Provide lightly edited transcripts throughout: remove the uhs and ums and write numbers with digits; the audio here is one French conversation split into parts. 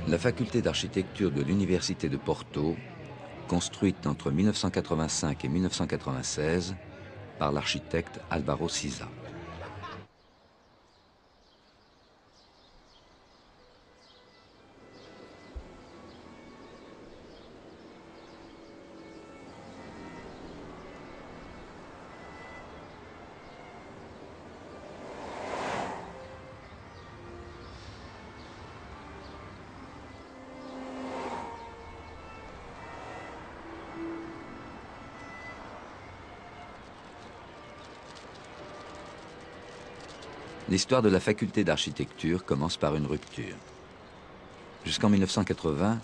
La faculté d'architecture de l'Université de Porto, construite entre 1985 et 1996 par l'architecte Álvaro Siza. L'histoire de la faculté d'architecture commence par une rupture. Jusqu'en 1980,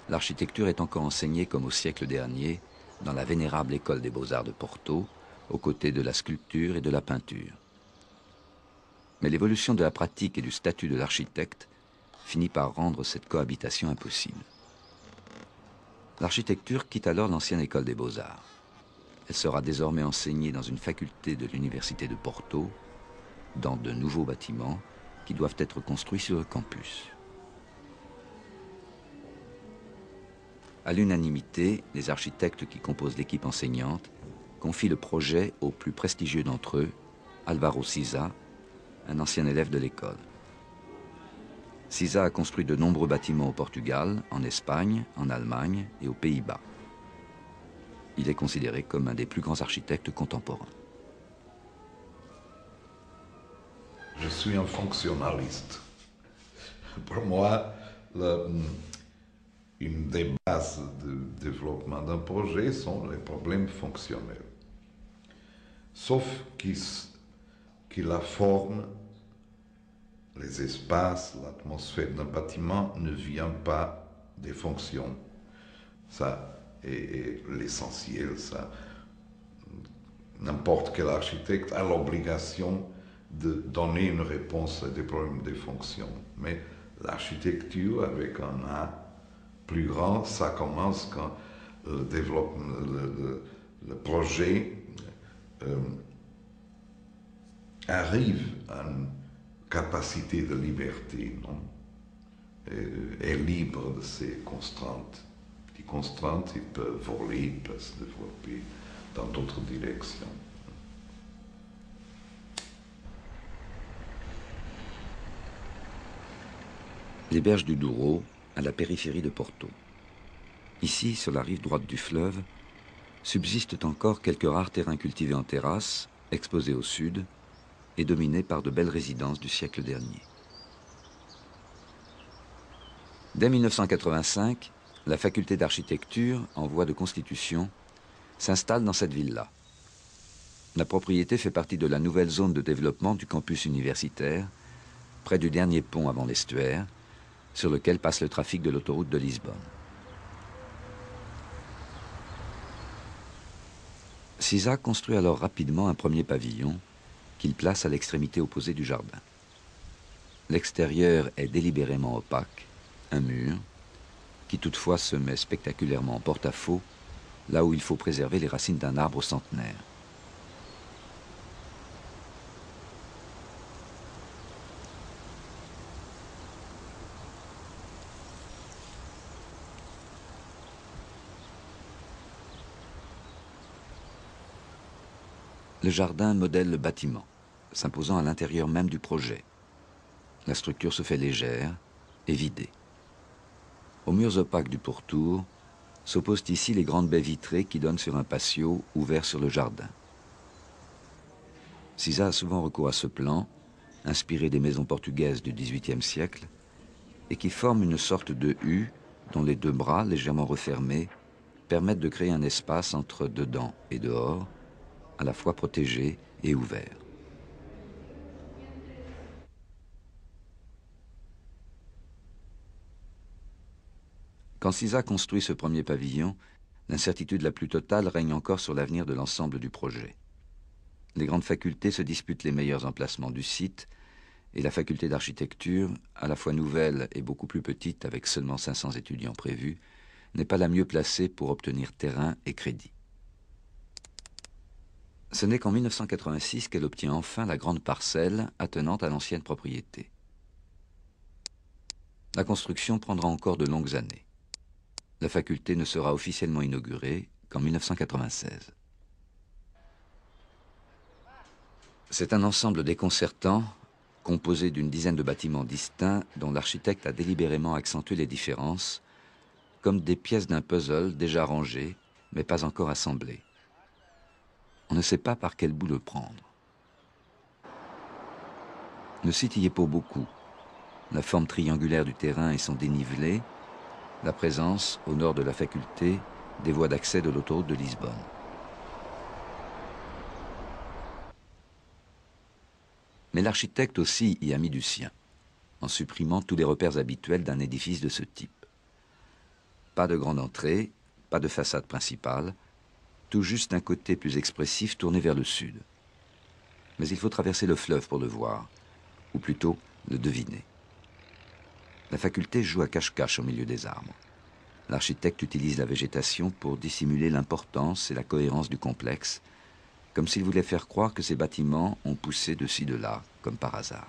l'architecture est encore enseignée comme au siècle dernier dans la vénérable école des beaux-arts de Porto, aux côtés de la sculpture et de la peinture. Mais l'évolution de la pratique et du statut de l'architecte finit par rendre cette cohabitation impossible. L'architecture quitte alors l'ancienne école des beaux-arts. Elle sera désormais enseignée dans une faculté de l'Université de Porto, dans de nouveaux bâtiments qui doivent être construits sur le campus. À l'unanimité, les architectes qui composent l'équipe enseignante confient le projet au plus prestigieux d'entre eux, Álvaro Siza, un ancien élève de l'école. Siza a construit de nombreux bâtiments au Portugal, en Espagne, en Allemagne et aux Pays-Bas. Il est considéré comme un des plus grands architectes contemporains. Je suis un fonctionnaliste. Pour moi, une des bases du développement d'un projet sont les problèmes fonctionnels. Sauf que la forme, les espaces, l'atmosphère d'un bâtiment ne vient pas des fonctions. Ça est l'essentiel. Ça. N'importe quel architecte a l'obligation de donner une réponse à des problèmes des fonctions. Mais l'architecture, avec un A plus grand, ça commence quand le projet arrive à une capacité de liberté, non? Est libre de ses contraintes. Les contraintes, ils peuvent voler, ils peuvent se développer dans d'autres directions. Les berges du Douro, à la périphérie de Porto. Ici, sur la rive droite du fleuve, subsistent encore quelques rares terrains cultivés en terrasse, exposés au sud, et dominés par de belles résidences du siècle dernier. Dès 1985, la faculté d'architecture, en voie de constitution, s'installe dans cette ville-là. La propriété fait partie de la nouvelle zone de développement du campus universitaire, près du dernier pont avant l'estuaire, sur lequel passe le trafic de l'autoroute de Lisbonne. Siza construit alors rapidement un premier pavillon qu'il place à l'extrémité opposée du jardin. L'extérieur est délibérément opaque, un mur, qui toutefois se met spectaculairement en porte-à-faux, là où il faut préserver les racines d'un arbre centenaire. Le jardin modèle le bâtiment, s'imposant à l'intérieur même du projet. La structure se fait légère et vidée. Aux murs opaques du pourtour s'opposent ici les grandes baies vitrées qui donnent sur un patio ouvert sur le jardin. Siza a souvent recours à ce plan, inspiré des maisons portugaises du XVIIIe siècle, et qui forme une sorte de U dont les deux bras, légèrement refermés, permettent de créer un espace entre dedans et dehors, à la fois protégé et ouvert. Quand Siza construit ce premier pavillon, l'incertitude la plus totale règne encore sur l'avenir de l'ensemble du projet. Les grandes facultés se disputent les meilleurs emplacements du site, et la faculté d'architecture, à la fois nouvelle et beaucoup plus petite avec seulement 500 étudiants prévus, n'est pas la mieux placée pour obtenir terrain et crédit. Ce n'est qu'en 1986 qu'elle obtient enfin la grande parcelle attenante à l'ancienne propriété. La construction prendra encore de longues années. La faculté ne sera officiellement inaugurée qu'en 1996. C'est un ensemble déconcertant, composé d'une dizaine de bâtiments distincts dont l'architecte a délibérément accentué les différences, comme des pièces d'un puzzle déjà rangées, mais pas encore assemblées. On ne sait pas par quel bout le prendre. Le site y est pour beaucoup. La forme triangulaire du terrain et son dénivelé, la présence, au nord de la faculté, des voies d'accès de l'autoroute de Lisbonne. Mais l'architecte aussi y a mis du sien, en supprimant tous les repères habituels d'un édifice de ce type. Pas de grande entrée, pas de façade principale, tout juste un côté plus expressif tourné vers le sud. Mais il faut traverser le fleuve pour le voir, ou plutôt le deviner. La faculté joue à cache-cache au milieu des arbres. L'architecte utilise la végétation pour dissimuler l'importance et la cohérence du complexe, comme s'il voulait faire croire que ces bâtiments ont poussé de ci de là, comme par hasard.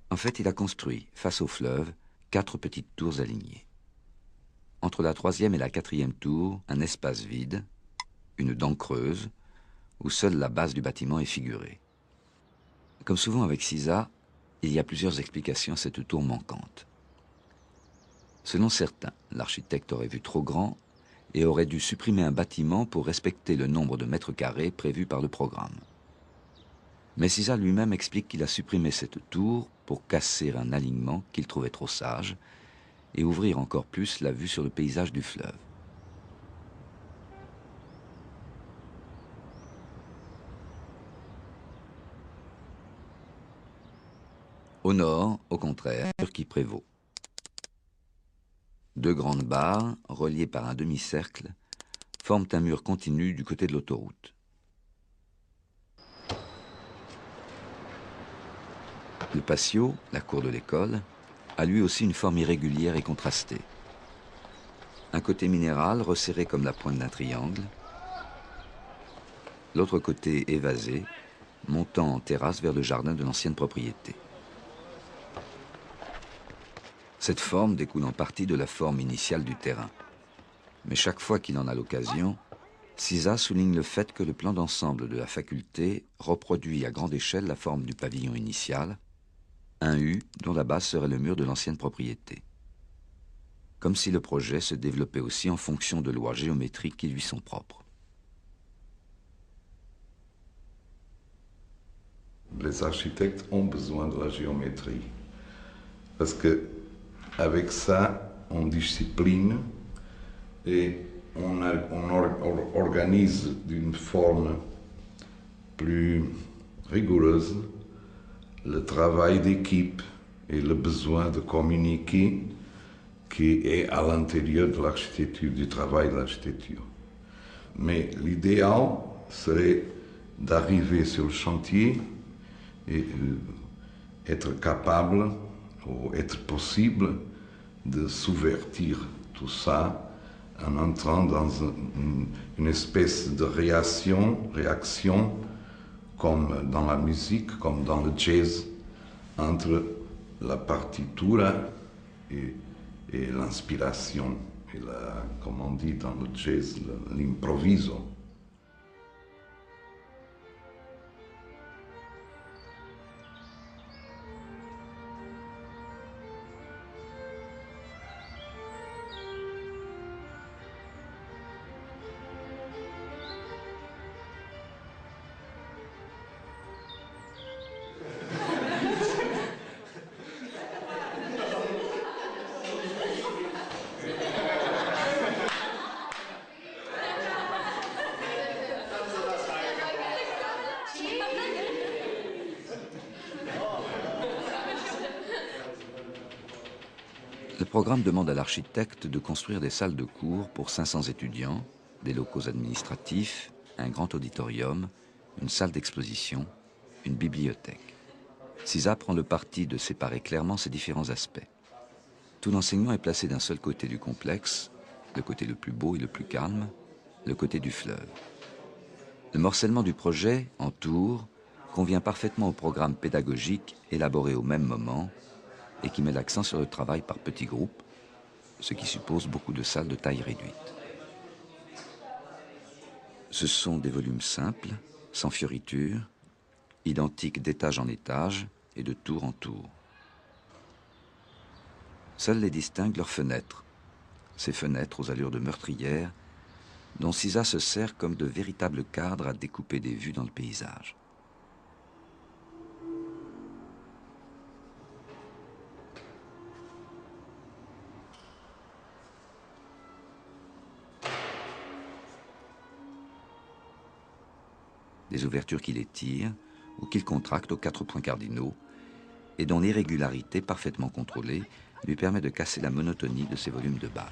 En fait, il a construit, face au fleuve, 4 petites tours alignées. Entre la 3e et la 4e tour, un espace vide, une dent creuse, où seule la base du bâtiment est figurée. Comme souvent avec Cisa, il y a plusieurs explications à cette tour manquante. Selon certains, l'architecte aurait vu trop grand et aurait dû supprimer un bâtiment pour respecter le nombre de mètres carrés prévu par le programme. Mais Cisa lui-même explique qu'il a supprimé cette tour pour casser un alignement qu'il trouvait trop sage et ouvrir encore plus la vue sur le paysage du fleuve. Au nord, au contraire, qui prévaut. 2 grandes barres, reliées par un demi-cercle, forment un mur continu du côté de l'autoroute. Le patio, la cour de l'école, a lui aussi une forme irrégulière et contrastée. Un côté minéral resserré comme la pointe d'un triangle, l'autre côté évasé, montant en terrasse vers le jardin de l'ancienne propriété. Cette forme découle en partie de la forme initiale du terrain. Mais chaque fois qu'il en a l'occasion, Cisa souligne le fait que le plan d'ensemble de la faculté reproduit à grande échelle la forme du pavillon initial, un U dont la base serait le mur de l'ancienne propriété. Comme si le projet se développait aussi en fonction de lois géométriques qui lui sont propres. Les architectes ont besoin de la géométrie. Parce que avec ça, on discipline et on organise d'une forme plus rigoureuse le travail d'équipe et le besoin de communiquer qui est à l'intérieur de l'architecture, du travail de l'architecture. Mais l'idéal serait d'arriver sur le chantier et être capable ou être possible de subvertir tout ça en entrant dans une espèce de réaction, comme dans la musique, comme dans le jazz, entre la partitura et l'inspiration, et comme on dit dans le jazz, l'improviso. Le programme demande à l'architecte de construire des salles de cours pour 500 étudiants, des locaux administratifs, un grand auditorium, une salle d'exposition, une bibliothèque. Cisa prend le parti de séparer clairement ces différents aspects. Tout l'enseignement est placé d'un seul côté du complexe, le côté le plus beau et le plus calme, le côté du fleuve. Le morcellement du projet, en tours, convient parfaitement au programme pédagogique élaboré au même moment et qui met l'accent sur le travail par petits groupes, ce qui suppose beaucoup de salles de taille réduite. Ce sont des volumes simples, sans fioritures, identiques d'étage en étage et de tour en tour. Seules les distinguent leurs fenêtres, ces fenêtres aux allures de meurtrières, dont Cisa se sert comme de véritables cadres à découper des vues dans le paysage. Des ouvertures qu'il étire ou qu'il contracte aux 4 points cardinaux et dont l'irrégularité parfaitement contrôlée lui permet de casser la monotonie de ses volumes de base.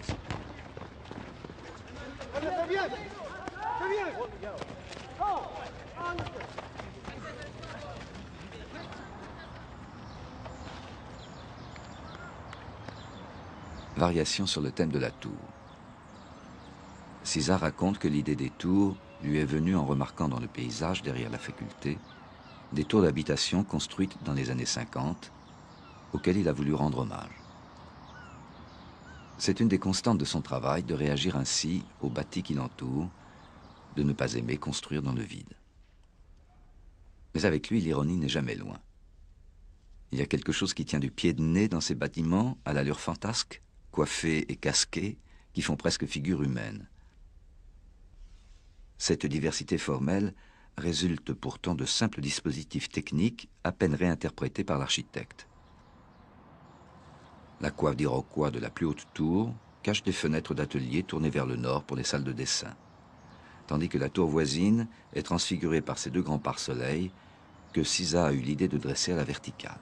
Variation sur le thème de la tour. Cisa raconte que l'idée des tours lui est venue en remarquant dans le paysage derrière la faculté des tours d'habitation construites dans les années 50, auxquelles il a voulu rendre hommage. C'est une des constantes de son travail de réagir ainsi au bâti qui l'entoure, de ne pas aimer construire dans le vide. Mais avec lui, l'ironie n'est jamais loin. Il y a quelque chose qui tient du pied de nez dans ces bâtiments à l'allure fantasque, coiffés et casqués, qui font presque figure humaine. Cette diversité formelle résulte pourtant de simples dispositifs techniques à peine réinterprétés par l'architecte. La coiffe d'iroquois de la plus haute tour cache des fenêtres d'atelier tournées vers le nord pour les salles de dessin, tandis que la tour voisine est transfigurée par ces 2 grands pare-soleils que Cisa a eu l'idée de dresser à la verticale.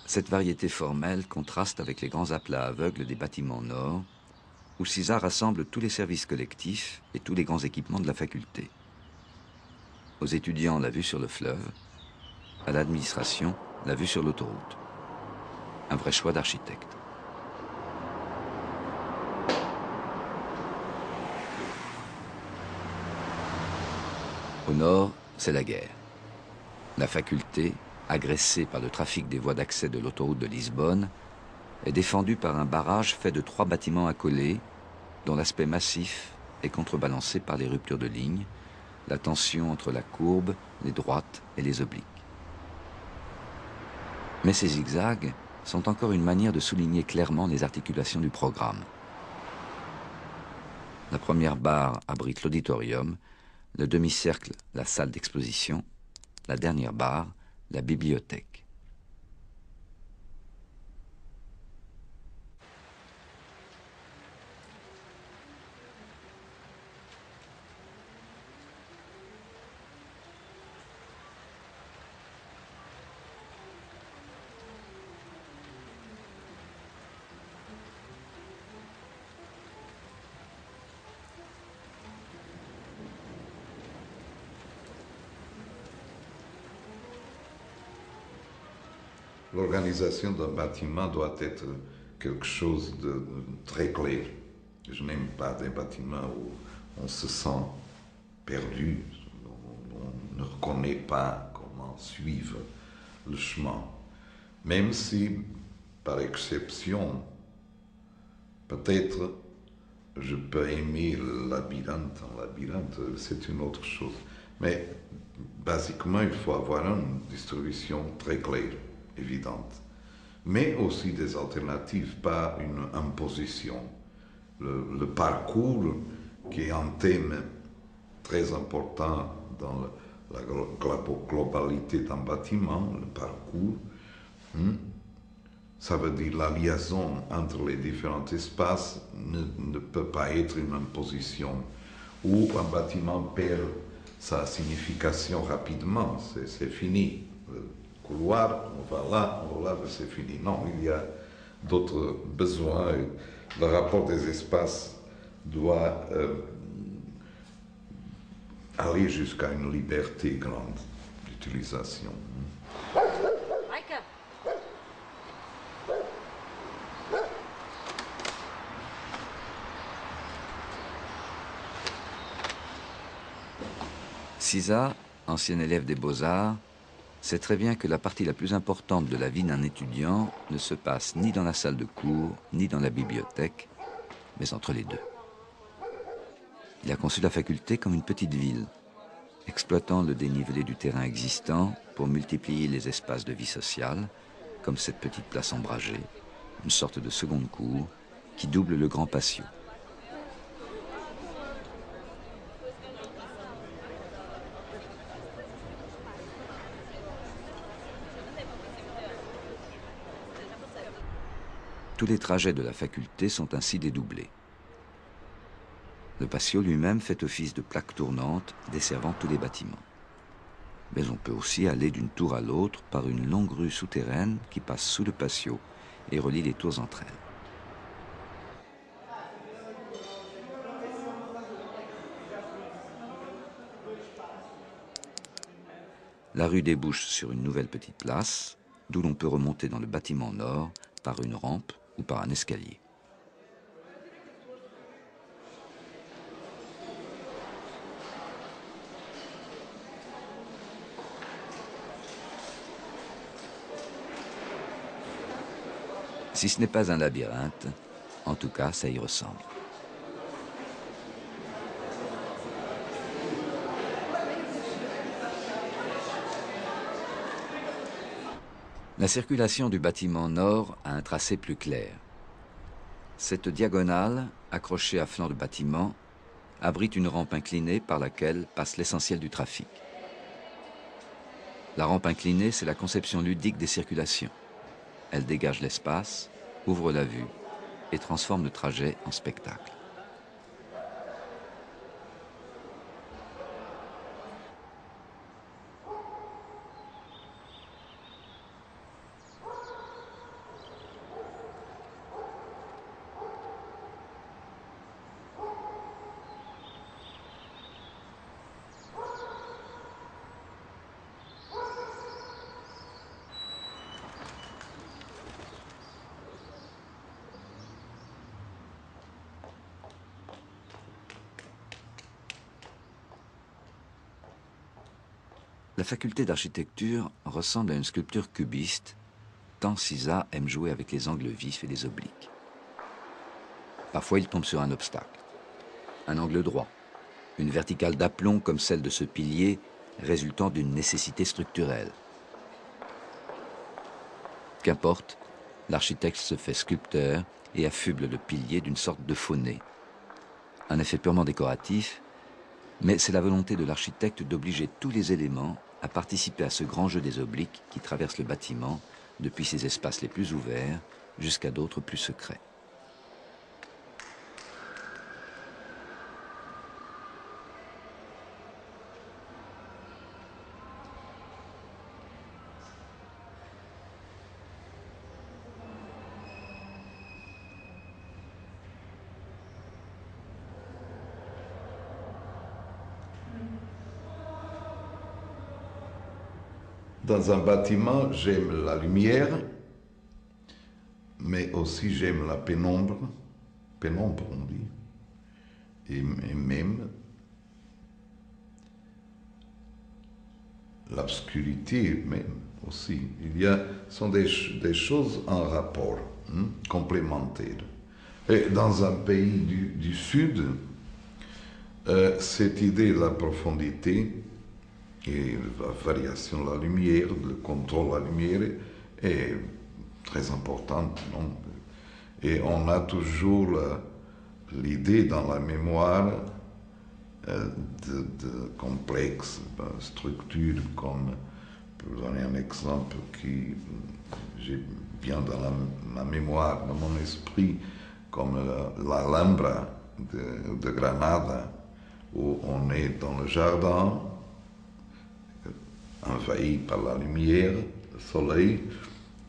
Cette variété formelle contraste avec les grands aplats aveugles des bâtiments nord, où Cisa rassemble tous les services collectifs et tous les grands équipements de la faculté. Aux étudiants, la vue sur le fleuve, à l'administration, la vue sur l'autoroute. Un vrai choix d'architecte. Au nord, c'est la guerre. La faculté, agressée par le trafic des voies d'accès de l'autoroute de Lisbonne, est défendue par un barrage fait de 3 bâtiments accolés, dont l'aspect massif est contrebalancé par les ruptures de lignes, la tension entre la courbe, les droites et les obliques. Mais ces zigzags sont encore une manière de souligner clairement les articulations du programme. La première barre abrite l'auditorium, le demi-cercle, la salle d'exposition, la dernière barre, la bibliothèque. L'organisation d'un bâtiment doit être quelque chose de très clair. Je n'aime pas des bâtiments où on se sent perdu, on ne reconnaît pas comment suivre le chemin. Même si, par exception, peut-être je peux aimer le labyrinthe. Un labyrinthe, c'est une autre chose. Mais, basiquement, il faut avoir une distribution très claire, évidente. Mais aussi des alternatives, pas une imposition. Le parcours, qui est un thème très important dans la globalité d'un bâtiment, le parcours, ça veut dire la liaison entre les différents espaces ne peut pas être une imposition où un bâtiment perd sa signification rapidement, c'est fini. Le couloir, on va là, c'est fini. Non, il y a d'autres besoins. Le rapport des espaces doit aller jusqu'à une liberté grande d'utilisation. Cisa, ancien élève des Beaux-Arts, sait très bien que la partie la plus importante de la vie d'un étudiant ne se passe ni dans la salle de cours, ni dans la bibliothèque, mais entre les deux. Il a conçu la faculté comme une petite ville, exploitant le dénivelé du terrain existant pour multiplier les espaces de vie sociale, comme cette petite place ombragée, une sorte de seconde cour qui double le grand patio. Tous les trajets de la faculté sont ainsi dédoublés. Le patio lui-même fait office de plaque tournante desservant tous les bâtiments. Mais on peut aussi aller d'une tour à l'autre par une longue rue souterraine qui passe sous le patio et relie les tours entre elles. La rue débouche sur une nouvelle petite place, d'où l'on peut remonter dans le bâtiment nord par une rampe ou par un escalier. Si ce n'est pas un labyrinthe, en tout cas, ça y ressemble. La circulation du bâtiment nord a un tracé plus clair. Cette diagonale, accrochée à flanc de bâtiment, abrite une rampe inclinée par laquelle passe l'essentiel du trafic. La rampe inclinée, c'est la conception ludique des circulations. Elle dégage l'espace, ouvre la vue et transforme le trajet en spectacle. La faculté d'architecture ressemble à une sculpture cubiste, tant Cisa aime jouer avec les angles vifs et les obliques. Parfois, il tombe sur un obstacle. Un angle droit, une verticale d'aplomb comme celle de ce pilier résultant d'une nécessité structurelle. Qu'importe, l'architecte se fait sculpteur et affuble le pilier d'une sorte de faux nez. Un effet purement décoratif, mais c'est la volonté de l'architecte d'obliger tous les éléments à participer à ce grand jeu des obliques qui traverse le bâtiment depuis ses espaces les plus ouverts jusqu'à d'autres plus secrets. Dans un bâtiment, j'aime la lumière, mais aussi j'aime la pénombre, on dit, et même l'obscurité même aussi. Sont des choses en rapport, complémentaires. Et dans un pays du Sud, cette idée de la profondité et la variation de la lumière, le contrôle de la lumière est très importante, non? Et on a toujours l'idée dans la mémoire de complexes structures comme, pour donner un exemple qui vient dans ma mémoire, dans mon esprit, comme l'Alhambra de Granada, où on est dans le jardin, envahi par la lumière, le soleil,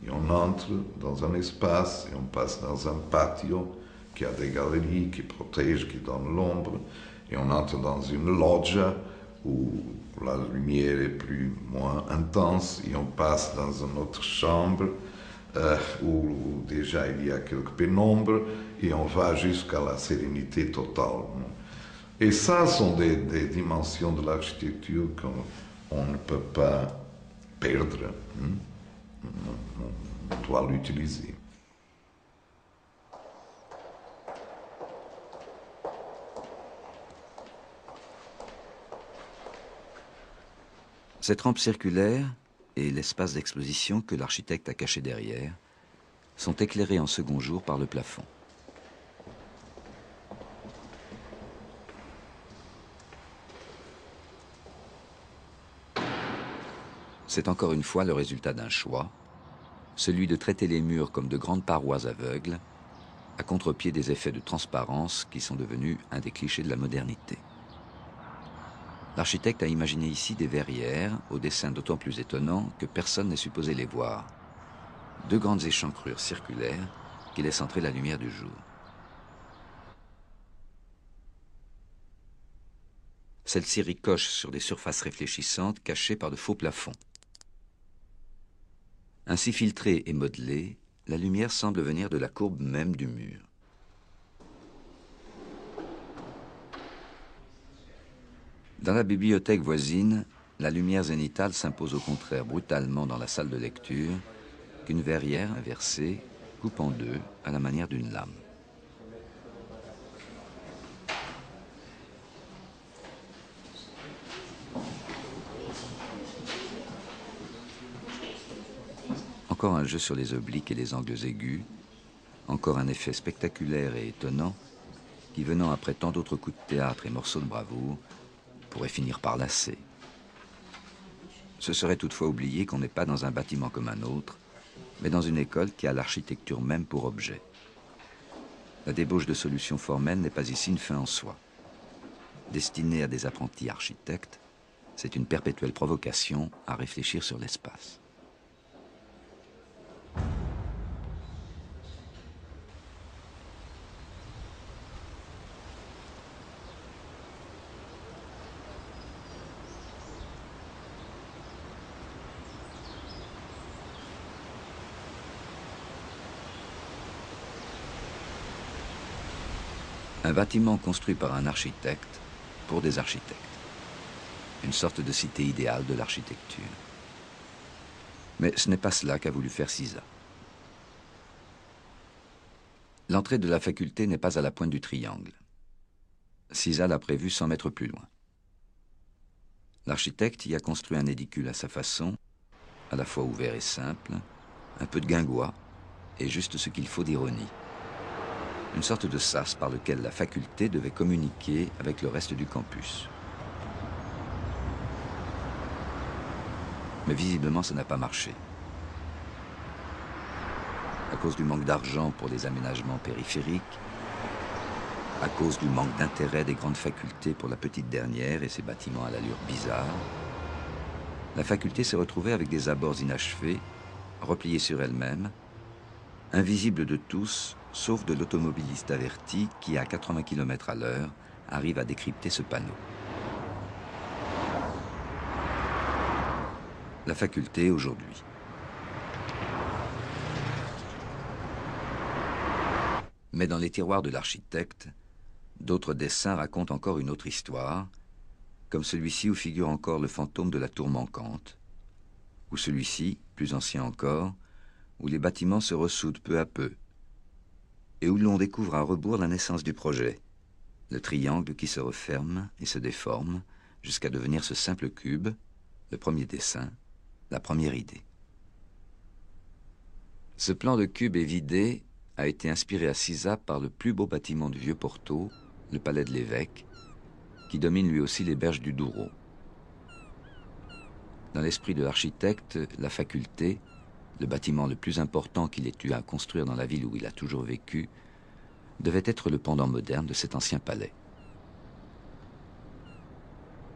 et on entre dans un espace, et on passe dans un patio qui a des galeries, qui protègent, qui donnent l'ombre, et on entre dans une loggia où la lumière est moins intense, et on passe dans une autre chambre où déjà il y a quelques pénombres, et on va jusqu'à la sérénité totale. Et ça sont des dimensions de l'architecture qu'on ne peut pas perdre. On doit l'utiliser. Cette rampe circulaire et l'espace d'exposition que l'architecte a caché derrière sont éclairés en second jour par le plafond. C'est encore une fois le résultat d'un choix, celui de traiter les murs comme de grandes parois aveugles, à contre-pied des effets de transparence qui sont devenus un des clichés de la modernité. L'architecte a imaginé ici des verrières, au dessin d'autant plus étonnant que personne n'est supposé les voir. Deux grandes échancrures circulaires qui laissent entrer la lumière du jour. Celles-ci ricochent sur des surfaces réfléchissantes cachées par de faux plafonds. Ainsi filtrée et modelée, la lumière semble venir de la courbe même du mur. Dans la bibliothèque voisine, la lumière zénitale s'impose au contraire brutalement dans la salle de lecture, qu'une verrière inversée coupe en deux à la manière d'une lame. Encore un jeu sur les obliques et les angles aigus, encore un effet spectaculaire et étonnant qui, venant après tant d'autres coups de théâtre et morceaux de bravoure, pourrait finir par lasser. Ce serait toutefois oublier qu'on n'est pas dans un bâtiment comme un autre, mais dans une école qui a l'architecture même pour objet. La débauche de solutions formelles n'est pas ici une fin en soi. Destinée à des apprentis architectes, c'est une perpétuelle provocation à réfléchir sur l'espace. Un bâtiment construit par un architecte pour des architectes. Une sorte de cité idéale de l'architecture. Mais ce n'est pas cela qu'a voulu faire Siza. L'entrée de la faculté n'est pas à la pointe du triangle. Siza l'a prévu 100 mètres plus loin. L'architecte y a construit un édicule à sa façon, à la fois ouvert et simple, un peu de guingois et juste ce qu'il faut d'ironie. Une sorte de sas par lequel la faculté devait communiquer avec le reste du campus. Mais visiblement, ça n'a pas marché. À cause du manque d'argent pour les aménagements périphériques, à cause du manque d'intérêt des grandes facultés pour la petite dernière et ses bâtiments à l'allure bizarre, la faculté s'est retrouvée avec des abords inachevés, repliés sur elle-même, invisibles de tous, sauf de l'automobiliste averti qui, à 80 km à l'heure, arrive à décrypter ce panneau. La faculté aujourd'hui. Mais dans les tiroirs de l'architecte, d'autres dessins racontent encore une autre histoire, comme celui-ci où figure encore le fantôme de la tour manquante, ou celui-ci, plus ancien encore, où les bâtiments se ressoudent peu à peu, et où l'on découvre à rebours la naissance du projet, le triangle qui se referme et se déforme jusqu'à devenir ce simple cube, le premier dessin, la première idée. Ce plan de cube évidé a été inspiré à Siza par le plus beau bâtiment du vieux Porto, le palais de l'évêque, qui domine lui aussi les berges du Douro. Dans l'esprit de l'architecte, la faculté, le bâtiment le plus important qu'il ait eu à construire dans la ville où il a toujours vécu, devait être le pendant moderne de cet ancien palais.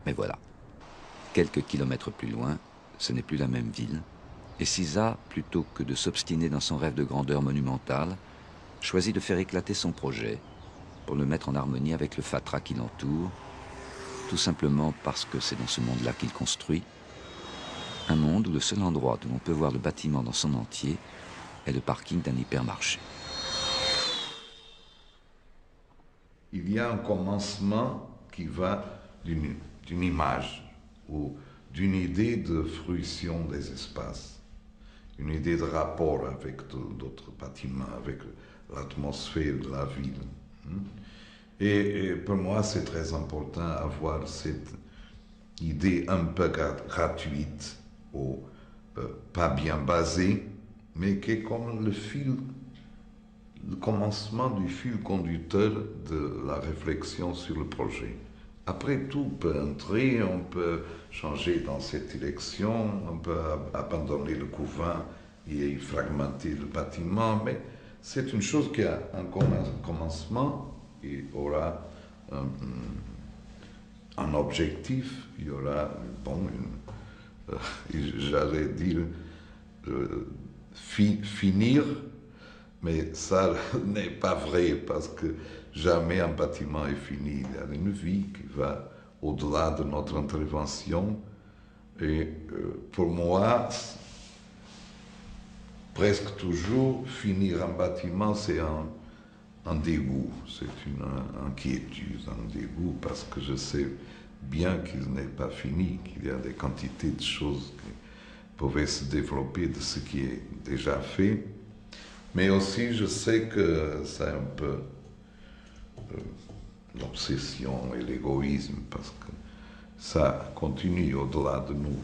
Mais voilà, quelques kilomètres plus loin, ce n'est plus la même ville, et Siza, plutôt que de s'obstiner dans son rêve de grandeur monumentale, choisit de faire éclater son projet pour le mettre en harmonie avec le fatras qui l'entoure, tout simplement parce que c'est dans ce monde-là qu'il construit, un monde où le seul endroit où l'on peut voir le bâtiment dans son entier est le parking d'un hypermarché. Il y a un commencement qui va d'une image ou d'une idée de fruition des espaces, une idée de rapport avec d'autres bâtiments, avec l'atmosphère de la ville. Et pour moi, c'est très important d'avoir cette idée un peu gratuite ou pas bien basée, mais qui est comme le commencement du fil conducteur de la réflexion sur le projet. Après, tout peut entrer, on peut changer dans cette direction, on peut abandonner le couvent et fragmenter le bâtiment, mais c'est une chose qui a un commencement et aura un objectif, il y aura, bon, j'allais dire, finir, mais ça n'est pas vrai parce que jamais un bâtiment est fini. Il y a une vie qui va au-delà de notre intervention. Et pour moi, presque toujours, finir un bâtiment, c'est un dégoût, c'est une inquiétude, un dégoût, parce que je sais bien qu'il n'est pas fini, qu'il y a des quantités de choses qui pouvaient se développer de ce qui est déjà fait. Mais aussi, je sais que c'est un peu l'obsession et l'égoïsme, parce que ça continue au-delà de nous.